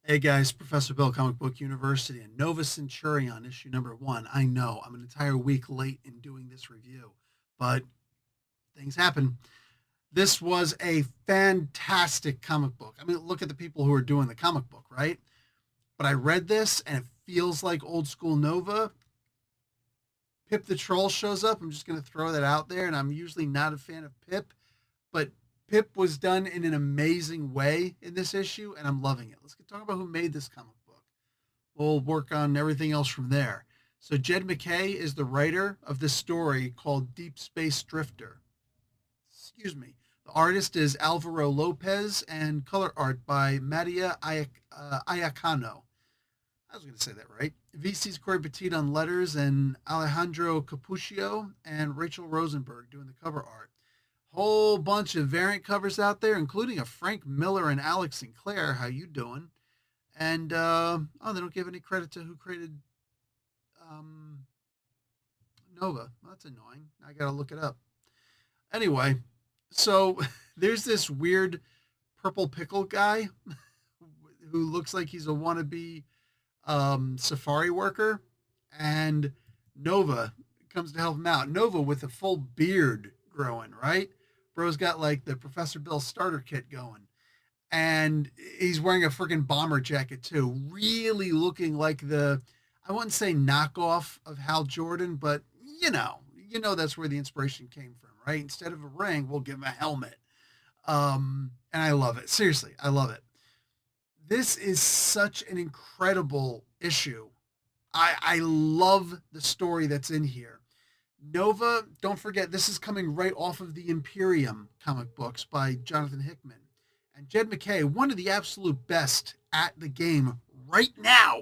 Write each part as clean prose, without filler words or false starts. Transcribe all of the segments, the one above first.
Hey guys, Professor Bill, Comic Book University, and Nova Centurion, issue number one. I know I'm an entire week late in doing this review, but things happen. This was a fantastic comic book. I mean, look at the people who are doing the comic book, right? But I read this and it feels like old school Nova. Pip the Troll shows up. I'm just going to throw that out there, and I'm usually not a fan of Pip, but Pip was done in an amazing way in this issue, and I'm loving it. Let's talk about who made this comic book. We'll work on everything else from there. So Jed MacKay is the writer of this story called Deep Space Drifter. Excuse me. The artist is Alvaro Lopez and color art by Matia Ayacano. I was going to say that right. VC's Corey Petit on letters and Alejandro Capuccio and Rachel Rosenberg doing the cover art. Whole bunch of variant covers out there, including a Frank Miller and Alex Sinclair. How you doing? And they don't give any credit to who created um, Nova. Well, that's annoying. I gotta look it up. Anyway, so there's this weird purple pickle guy who looks like he's a wannabe safari worker, and Nova comes to help him out. Nova with a full beard growing, right? Bro's got like the Professor Bill starter kit going. And he's wearing a freaking bomber jacket too, really looking like I wouldn't say knockoff of Hal Jordan, but that's where the inspiration came from, right? Instead of a ring, we'll give him a helmet. And I love it. Seriously, I love it. This is such an incredible issue. I love the story that's in here. Nova, don't forget, this is coming right off of the Imperium comic books by Jonathan Hickman. And Jed MacKay, one of the absolute best at the game right now,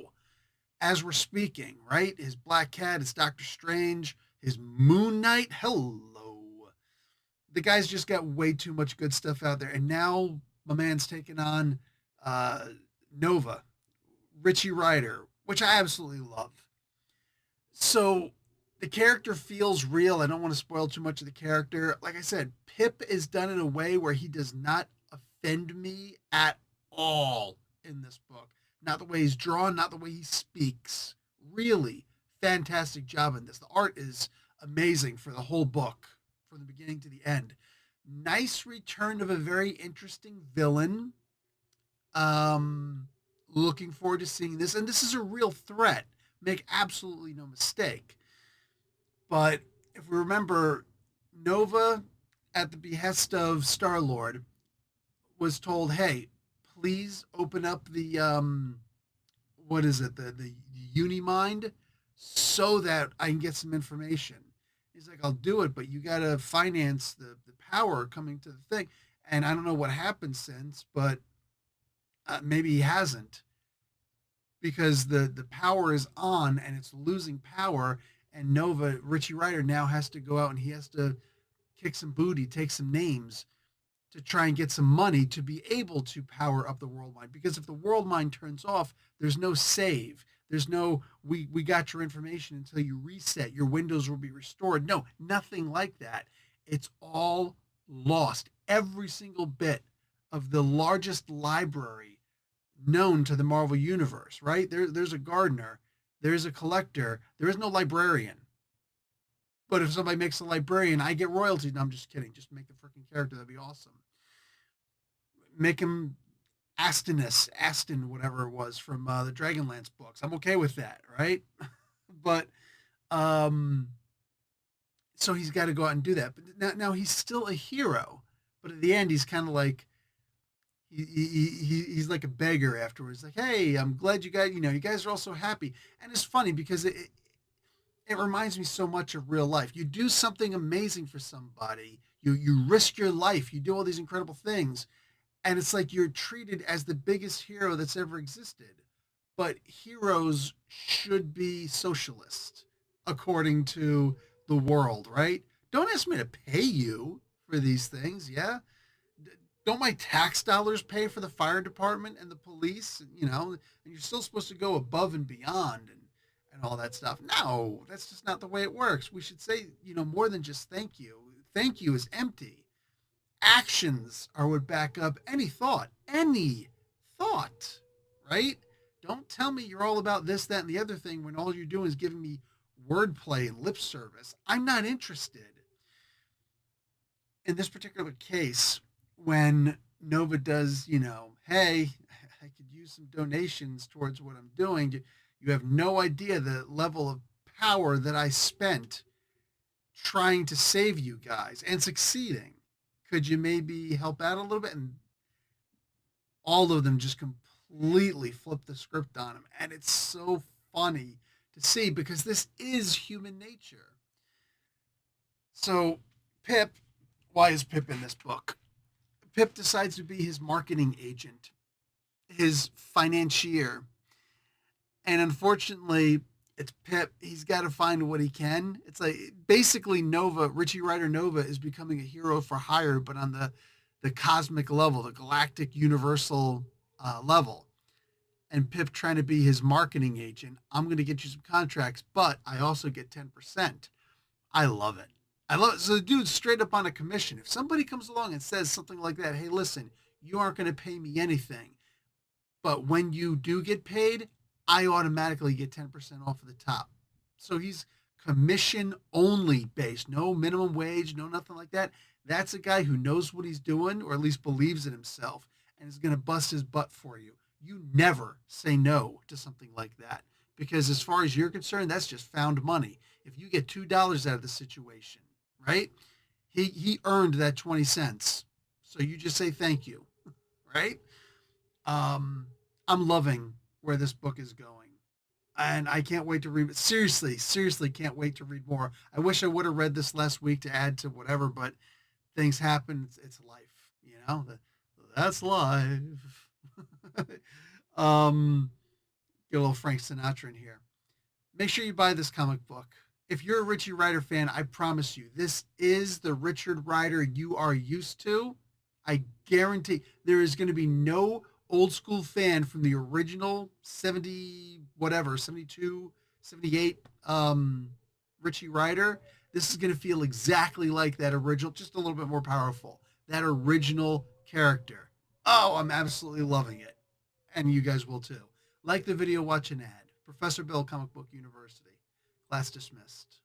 as we're speaking, right? His Black Cat, his Doctor Strange, his Moon Knight. Hello. The guy's just got way too much good stuff out there. And now my man's taking on Nova, Richie Rider, which I absolutely love. So the character feels real. I don't want to spoil too much of the character. Like I said, Pip is done in a way where he does not offend me at all in this book. Not the way he's drawn, not the way he speaks. Really fantastic job in this. The art is amazing for the whole book, from the beginning to the end. Nice return of a very interesting villain. Looking forward to seeing this. And this is a real threat. Make absolutely no mistake. But if we remember, Nova, at the behest of Star-Lord, was told, hey, please open up the what is it, the Unimind, so that I can get some information. He's like, I'll do it, but you got to finance the power coming to the thing. And I don't know what happened since, but maybe he hasn't, because the power is on and it's losing power. And Nova, Richie Rider, now has to go out and he has to kick some booty, take some names to try and get some money to be able to power up the world mind. Because if the world mind turns off, there's no save. There's no, we got your information until you reset. Your Windows will be restored. No, nothing like that. It's all lost. Every single bit of the largest library known to the Marvel Universe, right? There's a gardener, there's a collector, there is no librarian. But if somebody makes a librarian, I get royalties. No, I'm just kidding. Just make the freaking character. That'd be awesome. Make him Aston, whatever it was from the Dragonlance books. I'm okay with that, right? But so he's got to go out and do that. But now he's still a hero. But at the end, he's kind of like he's like a beggar afterwards. Like, hey, I'm glad you guys, you guys are all so happy. And it's funny because it reminds me so much of real life. You do something amazing for somebody. You risk your life. You do all these incredible things. And it's like you're treated as the biggest hero that's ever existed. But heroes should be socialist, according to the world, right? Don't ask me to pay you for these things, yeah? Don't my tax dollars pay for the fire department and the police? And you're still supposed to go above and beyond and all that stuff. No, that's just not the way it works. We should say, more than just thank you. Thank you is empty. Actions are what back up any thought, right? Don't tell me you're all about this, that, and the other thing when all you're doing is giving me wordplay and lip service. I'm not interested. In this particular case, when Nova does, hey, I could use some donations towards what I'm doing, you have no idea the level of power that I spent trying to save you guys and succeeding. Could you maybe help out a little bit? And all of them just completely flip the script on him. And it's so funny to see because this is human nature. So, Pip, why is Pip in this book? Pip decides to be his marketing agent, his financier. And unfortunately, it's Pip. He's got to find what he can. It's like basically Nova, Richie Rider Nova is becoming a hero for hire, but on the cosmic level, the galactic universal level. And Pip trying to be his marketing agent. I'm going to get you some contracts, but I also get 10%. I love it. I love it. So the dude's straight up on a commission. If somebody comes along and says something like that, hey, listen, you aren't going to pay me anything. But when you do get paid, I automatically get 10% off of the top. So he's commission only based, no minimum wage, no nothing like that. That's a guy who knows what he's doing, or at least believes in himself, and is going to bust his butt for you. You never say no to something like that because, as far as you're concerned, that's just found money. If you get $2 out of the situation, right? He earned that 20 cents. So you just say thank you, right? I'm loving where this book is going. And I can't wait to read it. Seriously can't wait to read more. I wish I would have read this last week to add to whatever, but things happen. It's life, that's life. Get a little Frank Sinatra in here. Make sure you buy this comic book. If you're a Richie Rider fan, I promise you, this is the Richard Rider you are used to. I guarantee there is going to be no old school fan from the original 70, whatever, 72, 78 Richie Rider. This is going to feel exactly like that original, just a little bit more powerful. That original character. Oh, I'm absolutely loving it. And you guys will too. Like the video, watch an ad. Professor Bill, Comic Book University. Class dismissed.